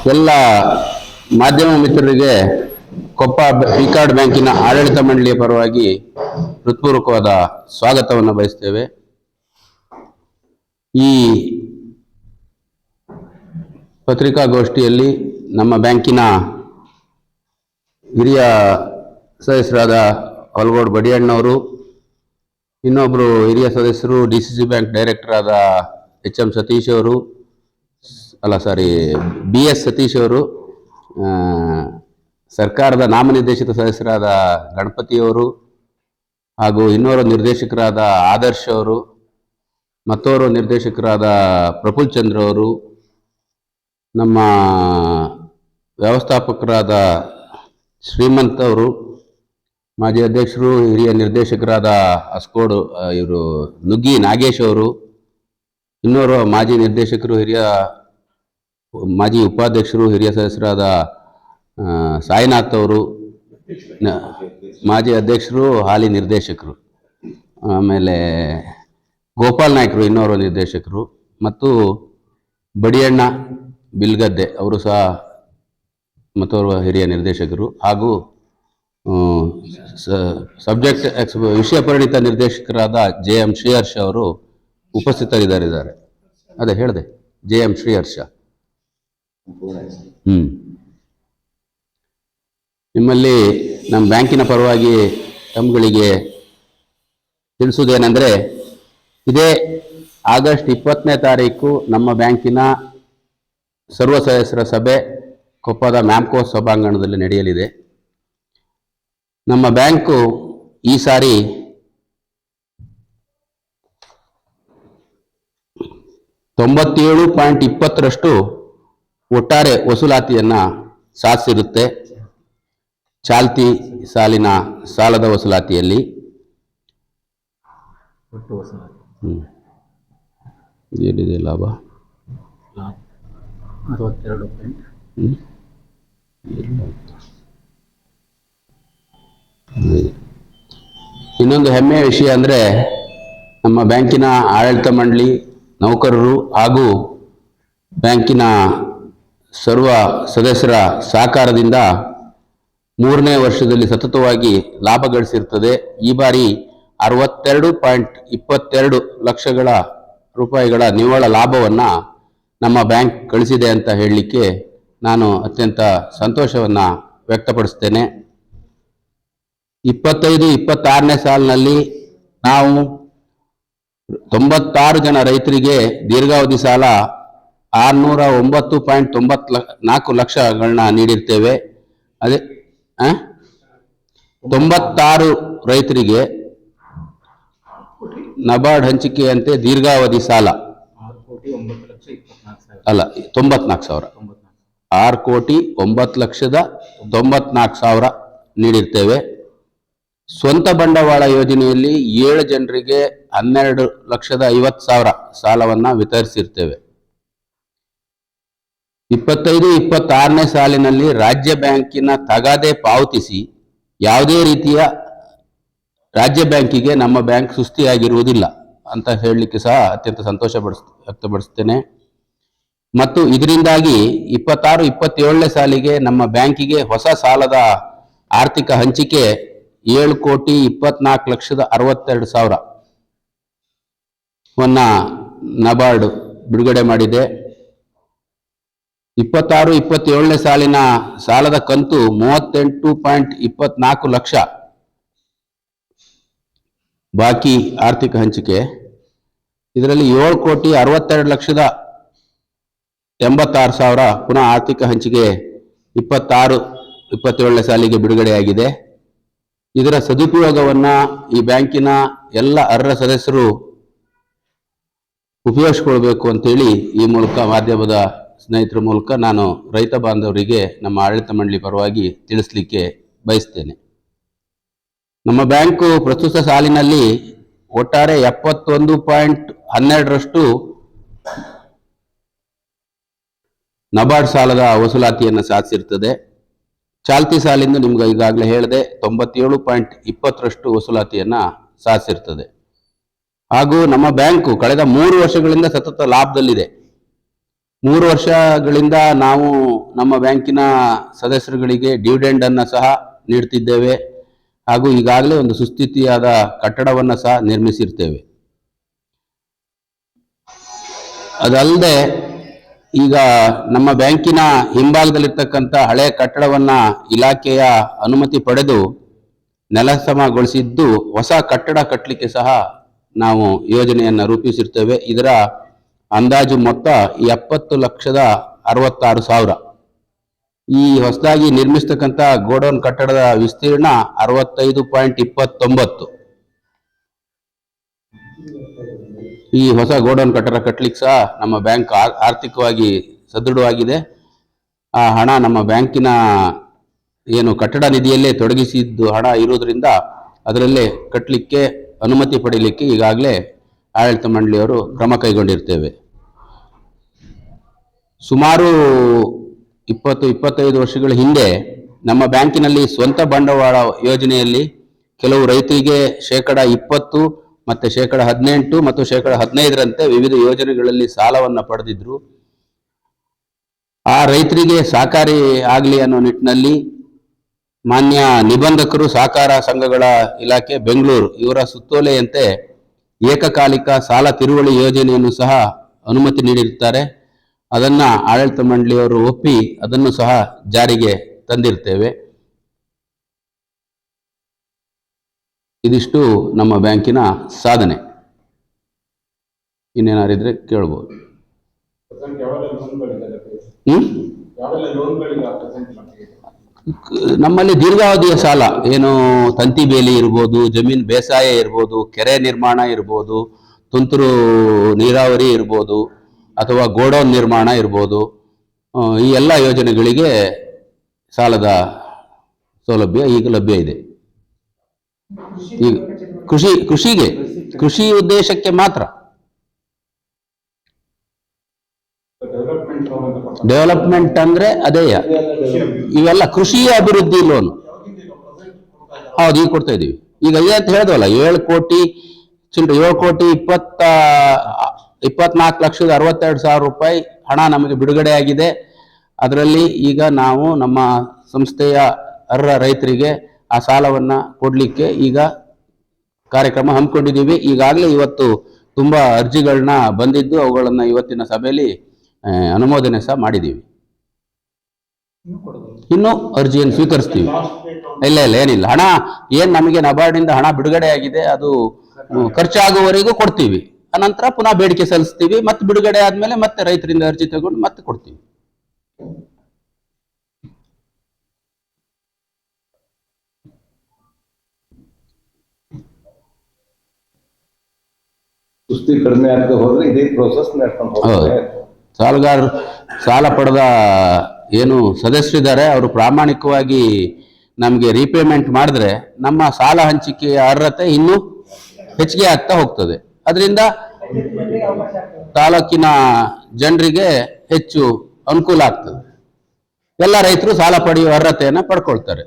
ಎಲ್ಲ ಮಾಧ್ಯಮ ಮಿತ್ರರಿಗೆ ಕೊಪ್ಪ ಪಿಕಾರ್ಡ್ ಬ್ಯಾಂಕಿನ ಆಡಳಿತ ಮಂಡಳಿಯ ಪರವಾಗಿ ಹೃತ್ಪೂರ್ವಕವಾದ ಸ್ವಾಗತವನ್ನು ಬಯಸ್ತೇವೆ. ಈ ಪತ್ರಿಕಾಗೋಷ್ಠಿಯಲ್ಲಿ ನಮ್ಮ ಬ್ಯಾಂಕಿನ ಹಿರಿಯ ಸದಸ್ಯರಾದ ಹೊಲಗೋಡು ಬಡಿಯಣ್ಣವರು, ಇನ್ನೊಬ್ಬರು ಹಿರಿಯ ಸದಸ್ಯರು DCC ಬ್ಯಾಂಕ್ ಡೈರೆಕ್ಟರ್ ಆದ HM ಸತೀಶ್ ಅವರು, BS ಸತೀಶ್ ಅವರು, ಸರ್ಕಾರದ ನಾಮನಿರ್ದೇಶಿತ ಸದಸ್ಯರಾದ ಗಣಪತಿಯವರು, ಹಾಗೂ ಇನ್ನೋರ್ವ ನಿರ್ದೇಶಕರಾದ ಆದರ್ಶ್ ಅವರು, ಮತ್ತೋರ್ವ ನಿರ್ದೇಶಕರಾದ ಪ್ರಫುಲ್ ಚಂದ್ರ ಅವರು, ನಮ್ಮ ವ್ಯವಸ್ಥಾಪಕರಾದ ಶ್ರೀಮಂತ್ ಅವರು, ಮಾಜಿ ಅಧ್ಯಕ್ಷರು ಹಿರಿಯ ನಿರ್ದೇಶಕರಾದ ಅಸ್ಕೋಡು ಇವರು ನುಗ್ಗಿ ನಾಗೇಶ್ ಅವರು, ಇನ್ನೋರ್ವ ಮಾಜಿ ನಿರ್ದೇಶಕರು ಮಾಜಿ ಉಪಾಧ್ಯಕ್ಷರು ಹಿರಿಯ ಸದಸ್ಯರಾದ ಸಾಯಿನಾಥ್ ಅವರು, ಮಾಜಿ ಅಧ್ಯಕ್ಷರು ಹಾಲಿ ನಿರ್ದೇಶಕರು, ಆಮೇಲೆ ಗೋಪಾಲ್ ನಾಯ್ಕರು ಇನ್ನೋರ್ವ ನಿರ್ದೇಶಕರು, ಮತ್ತು ಬಡಿಯಣ್ಣ ಬಿಲ್ಗದ್ದೆ ಅವರು ಸಹ ಮತ್ತೋರ್ವ ಹಿರಿಯ ನಿರ್ದೇಶಕರು, ಹಾಗೂ ವಿಷಯ ಪರಿಣಿತ ನಿರ್ದೇಶಕರಾದ JM ಶ್ರೀಹರ್ಷ ಅವರು ಉಪಸ್ಥಿತರಿದ್ದಾರೆ. ಅದೇ ಹೇಳಿದೆ, JM ಶ್ರೀಹರ್ಷ. ನಿಮ್ಮಲ್ಲಿ ನಮ್ಮ ಬ್ಯಾಂಕಿನ ಪರವಾಗಿ ತಮ್ಮಗಳಿಗೆ ತಿಳಿಸುವುದೇನೆಂದರೆ, ಇದೇ ಆಗಸ್ಟ್ 20ನೇ ತಾರೀಕು ನಮ್ಮ ಬ್ಯಾಂಕಿನ ಸರ್ವ ಸದಸ್ಯರ ಸಭೆ ಕೊಪ್ಪದ ಮ್ಯಾಮ್ಕೋ ಸಭಾಂಗಣದಲ್ಲಿ ನಡೆಯಲಿದೆ. ನಮ್ಮ ಬ್ಯಾಂಕು ಈ ಸಾರಿ 97.20% ಒಟ್ಟಾರೆ ವಸೂಲಾತಿಯನ್ನ ಸಾಧಿಸಿರುತ್ತೆ. ಚಾಲ್ತಿ ಸಾಲಿನ ಸಾಲದ ವಸೂಲಾತಿಯಲ್ಲಿ ಏನಿದೆ ಲಾಭ 62. ಇನ್ನೊಂದು ಹೆಮ್ಮೆಯ ವಿಷಯ ಅಂದರೆ, ನಮ್ಮ ಬ್ಯಾಂಕಿನ ಆಡಳಿತ ಮಂಡಳಿ ನೌಕರರು ಹಾಗೂ ಬ್ಯಾಂಕಿನ ಸರ್ವ ಸದಸ್ಯರ ಸಹಕಾರದಿಂದ 3ನೇ ವರ್ಷದಲ್ಲಿ ಸತತವಾಗಿ ಲಾಭ ಗಳಿಸಿರ್ತದೆ. ಈ ಬಾರಿ 62.22 ಲಕ್ಷಗಳ ರೂಪಾಯಿಗಳ ನಿವ್ವಳ ಲಾಭವನ್ನು ನಮ್ಮ ಬ್ಯಾಂಕ್ ಗಳಿಸಿದೆ ಅಂತ ಹೇಳಲಿಕ್ಕೆ ನಾನು ಅತ್ಯಂತ ಸಂತೋಷವನ್ನು ವ್ಯಕ್ತಪಡಿಸ್ತೇನೆ. 25-26ನೇ ಸಾಲಿನಲ್ಲಿ ನಾವು 96 ಜನ ರೈತರಿಗೆ ದೀರ್ಘಾವಧಿ ಸಾಲ 609.94 ಲಕ್ಷಗಳನ್ನ ನೀಡಿರ್ತೇವೆ. ಅದೇ 96 ರೈತರಿಗೆ ನಬಾರ್ಡ್ ಹಂಚಿಕೆಯಂತೆ ದೀರ್ಘಾವಧಿ ಸಾಲ 6,09,94,000 ನೀಡಿರ್ತೇವೆ. ಸ್ವಂತ ಬಂಡವಾಳ ಯೋಜನೆಯಲ್ಲಿ 7 ಜನರಿಗೆ 12,50,000 ಸಾಲವನ್ನ ವಿತರಿಸಿರ್ತೇವೆ. 25-26ನೇ ಸಾಲಿನಲ್ಲಿ ರಾಜ್ಯ ಬ್ಯಾಂಕಿನ ತಗಾದೆ ಪಾವತಿಸಿ ಯಾವುದೇ ರೀತಿಯ ರಾಜ್ಯ ಬ್ಯಾಂಕಿಗೆ ನಮ್ಮ ಬ್ಯಾಂಕ್ ಸುಸ್ತಿಯಾಗಿರುವುದಿಲ್ಲ ಅಂತ ಹೇಳಲಿಕ್ಕೆ ಸಹ ಅತ್ಯಂತ ಸಂತೋಷ ವ್ಯಕ್ತಪಡಿಸ್ತೇನೆ. ಮತ್ತು ಇದರಿಂದಾಗಿ 26-27ನೇ ಸಾಲಿಗೆ ನಮ್ಮ ಬ್ಯಾಂಕಿಗೆ ಹೊಸ ಸಾಲದ ಆರ್ಥಿಕ ಹಂಚಿಕೆ 7,24,62,000 ನಬಾರ್ಡ್ ಬಿಡುಗಡೆ ಮಾಡಿದೆ. 26-27ನೇ ಸಾಲಿನ ಸಾಲದ ಕಂತು 38.24 ಲಕ್ಷ ಬಾಕಿ ಆರ್ಥಿಕ ಹಂಚಿಕೆ. ಇದರಲ್ಲಿ 7,62,86,000 ಪುನಃ ಆರ್ಥಿಕ ಹಂಚಿಕೆ 26-27ನೇ ಸಾಲಿಗೆ ಬಿಡುಗಡೆಯಾಗಿದೆ. ಇದರ ಸದುಪಯೋಗವನ್ನ ಈ ಬ್ಯಾಂಕಿನ ಎಲ್ಲ ಅರ್ಹ ಸದಸ್ಯರು ಉಪಯೋಗಿಸಿಕೊಳ್ಬೇಕು ಅಂತೇಳಿ ಈ ಮೂಲಕ ಮಾಧ್ಯಮದ ಸ್ನೇಹಿತರ ಮೂಲಕ ನಾನು ರೈತ ಬಾಂಧವರಿಗೆ ನಮ್ಮ ಆಡಳಿತ ಮಂಡಳಿ ಪರವಾಗಿ ತಿಳಿಸ್ಲಿಕ್ಕೆ ಬಯಸ್ತೇನೆ. ನಮ್ಮ ಬ್ಯಾಂಕು ಪ್ರಸ್ತುತ ಸಾಲಿನಲ್ಲಿ ಒಟ್ಟಾರೆ 71.12% ನಬಾರ್ಡ್ ಸಾಲದ ವಸೂಲಾತಿಯನ್ನು ಸಾಧಿಸಿರ್ತದೆ. ಚಾಲ್ತಿ ಸಾಲಿಂದ ನಿಮ್ಗೆ ಈಗಾಗಲೇ ಹೇಳಿದೆ 97.20% ವಸೂಲಾತಿಯನ್ನ ಸಾಧಿಸಿರ್ತದೆ. ಹಾಗೂ ನಮ್ಮ ಬ್ಯಾಂಕು ಕಳೆದ 3 ವರ್ಷಗಳಿಂದ ಸತತ ಲಾಭದಲ್ಲಿದೆ. 3 ವರ್ಷಗಳಿಂದ ನಾವು ನಮ್ಮ ಬ್ಯಾಂಕಿನ ಸದಸ್ಯರುಗಳಿಗೆ ಡಿವಿಡೆಂಡ್ ಅನ್ನು ಸಹ ನೀಡ್ತಿದ್ದೇವೆ ಹಾಗೂ ಈಗಾಗಲೇ ಒಂದು ಸುಸ್ಥಿತಿಯಾದ ಕಟ್ಟಡವನ್ನು ಸಹ ನಿರ್ಮಿಸಿರ್ತೇವೆ. ಅದಲ್ಲದೆ ಈಗ ನಮ್ಮ ಬ್ಯಾಂಕಿನ ಹಿಂಭಾಗದಲ್ಲಿರ್ತಕ್ಕಂಥ ಹಳೆಯ ಕಟ್ಟಡವನ್ನ ಇಲಾಖೆಯ ಅನುಮತಿ ಪಡೆದು ನೆಲಸಮಗೊಳಿಸಿದ್ದು ಹೊಸ ಕಟ್ಟಡ ಕಟ್ಟಲಿಕ್ಕೆ ಸಹ ನಾವು ಯೋಜನೆಯನ್ನು ರೂಪಿಸಿರ್ತೇವೆ. ಇದರ ಅಂದಾಜು ಮೊತ್ತ 70,66,000. ಈ ಹೊಸದಾಗಿ ನಿರ್ಮಿಸ್ತಕ್ಕಂಥ ಗೋಡೌನ್ ಕಟ್ಟಡದ ವಿಸ್ತೀರ್ಣ 65.29. ಈ ಹೊಸ ಗೋಡೌನ್ ಕಟ್ಟಡ ಕಟ್ಟಲಿಕ್ಕೆ ಸಹ ನಮ್ಮ ಬ್ಯಾಂಕ್ ಆರ್ಥಿಕವಾಗಿ ಸದೃಢವಾಗಿದೆ. ಆ ಹಣ ನಮ್ಮ ಬ್ಯಾಂಕಿನ ಏನು ಕಟ್ಟಡ ನಿಧಿಯಲ್ಲೇ ತೊಡಗಿಸಿದ್ದು ಹಣ ಇರುವುದರಿಂದ ಅದರಲ್ಲೇ ಕಟ್ಟಲಿಕ್ಕೆ ಅನುಮತಿ ಪಡೆಯಲಿಕ್ಕೆ ಈಗಾಗಲೇ ಆಡಳಿತ ಮಂಡಳಿಯವರು ಕ್ರಮ ಕೈಗೊಂಡಿರ್ತೇವೆ. ಸುಮಾರು 20-25 ವರ್ಷಗಳ ಹಿಂದೆ ನಮ್ಮ ಬ್ಯಾಂಕಿನಲ್ಲಿ ಸ್ವಂತ ಬಂಡವಾಳ ಯೋಜನೆಯಲ್ಲಿ ಕೆಲವು ರೈತರಿಗೆ 20% ಮತ್ತೆ 18% ಮತ್ತು 15% ವಿವಿಧ ಯೋಜನೆಗಳಲ್ಲಿ ಸಾಲವನ್ನು ಪಡೆದಿದ್ರು. ಆ ರೈತರಿಗೆ ಸಹಕಾರಿ ಆಗಲಿ ಅನ್ನೋ ನಿಟ್ಟಿನಲ್ಲಿ ಮಾನ್ಯ ನಿಬಂಧಕರು ಸಹಕಾರ ಸಂಘಗಳ ಇಲಾಖೆ ಬೆಂಗಳೂರು ಇವರ ಸುತ್ತೋಲೆಯಂತೆ ಏಕಕಾಲಿಕ ಸಾಲ ತಿರುವಳಿ ಯೋಜನೆಯನ್ನು ಸಹ ಅನುಮತಿ ನೀಡಿರುತ್ತಾರೆ. ಅದನ್ನ ಆಡಳಿತ ಮಂಡಳಿಯವರು ಒಪ್ಪಿ ಅದನ್ನು ಸಹ ಜಾರಿಗೆ ತಂದಿರ್ತೇವೆ. ಇದಿಷ್ಟು ನಮ್ಮ ಬ್ಯಾಂಕಿನ ಸಾಧನೆ. ಇನ್ನೇನಾರಿದ್ರೆ ಕೇಳ್ಬೋದು. ನಮ್ಮಲ್ಲಿ ದೀರ್ಘಾವಧಿಯ ಸಾಲ ಏನು ತಂತಿ ಬೇಲಿ ಇರ್ಬೋದು, ಜಮೀನು ಬೇಸಾಯ ಇರ್ಬೋದು, ಕೆರೆ ನಿರ್ಮಾಣ ಇರ್ಬೋದು, ತುಂತುರು ನೀರಾವರಿ ಇರ್ಬೋದು, ಅಥವಾ ಗೋಡೌನ್ ನಿರ್ಮಾಣ ಇರ್ಬೋದು, ಈ ಎಲ್ಲ ಯೋಜನೆಗಳಿಗೆ ಸಾಲದ ಸೌಲಭ್ಯ ಈಗ ಲಭ್ಯ ಇದೆ. ಈಗ ಕೃಷಿ ಉದ್ದೇಶಕ್ಕೆ ಮಾತ್ರ. ಡೆವಲಪ್ಮೆಂಟ್ ಅಂದ್ರೆ ಅದೇ ಇವೆಲ್ಲ ಕೃಷಿ ಅಭಿವೃದ್ಧಿ ಲೋನ್. ಹೌದು, ಈಗ ಕೊಡ್ತಾ ಇದೀವಿ. ಈಗ ಇದೆ ಅಂತ ಹೇಳಿದ್ವಲ್ಲ, 7,24,62,000 ರೂಪಾಯಿ ಹಣ ನಮಗೆ ಬಿಡುಗಡೆ ಆಗಿದೆ. ಅದರಲ್ಲಿ ಈಗ ನಾವು ನಮ್ಮ ಸಂಸ್ಥೆಯ ಅರ್ಹ ರೈತರಿಗೆ ಆ ಸಾಲವನ್ನ ಕೊಡ್ಲಿಕ್ಕೆ ಈಗ ಕಾರ್ಯಕ್ರಮ ಹಮ್ಮಿಕೊಂಡಿದ್ದೀವಿ. ಈಗಾಗಲೇ ಇವತ್ತು ತುಂಬಾ ಅರ್ಜಿಗಳನ್ನ ಬಂದಿದ್ದು ಅವುಗಳನ್ನ ಇವತ್ತಿನ ಸಭೆಯಲ್ಲಿ ಅನುಮೋದನೆ ಸಹ ಮಾಡಿದ್ದೀವಿ. ಇನ್ನು ಅರ್ಜಿಯನ್ನು ಸ್ವೀಕರಿಸ್ತೀವಿ. ಇಲ್ಲ ಏನಿಲ್ಲ, ಹಣ ಏನ್ ನಮಗೆ ನಬಾರ್ಡಿಂದ ಹಣ ಬಿಡುಗಡೆ ಆಗಿದೆ ಅದು ಖರ್ಚಾಗುವವರೆಗೂ ಕೊಡ್ತೀವಿ. ಅನಂತರ ಪುನಃ ಬೇಡಿಕೆ ಸಲ್ಲಿಸ್ತೀವಿ. ಮತ್ತೆ ಬಿಡುಗಡೆ ಆದ್ಮೇಲೆ ಮತ್ತೆ ರೈತರಿಂದ ಅರ್ಜಿ ತಗೊಂಡು ಮತ್ತೆ ಕೊಡ್ತೀವಿ. ಕುಸ್ತಿ ಕಡಿಮೆ ಆಗದೆ ಹೋದ್ರೆ ಇದೇ ಪ್ರೋಸೆಸ್ ನಡ್ಕೊಂಡು ಹೋಗ್ತಾರೆ. ಸಾಲಗಾರರು ಸಾಲ ಪಡೆದ ಏನು ಸದಸ್ಯರಿದ್ದಾರೆ ಅವರು ಪ್ರಾಮಾಣಿಕವಾಗಿ ನಮಗೆ ರೀಪೇಮೆಂಟ್ ಮಾಡಿದ್ರೆ ನಮ್ಮ ಸಾಲ ಹಂಚಿಕೆಯ ಅರ್ಹತೆ ಇನ್ನೂ ಹೆಚ್ಚಿಗೆ ಆಗ್ತಾ ಹೋಗ್ತದೆ. ಅದರಿಂದ ತಾಲೂಕಿನ ಜನರಿಗೆ ಹೆಚ್ಚು ಅನುಕೂಲ ಆಗ್ತದೆ. ಎಲ್ಲ ರೈತರು ಸಾಲ ಪಡೆಯುವ ಅರ್ಹತೆಯನ್ನು ಪಡ್ಕೊಳ್ತಾರೆ.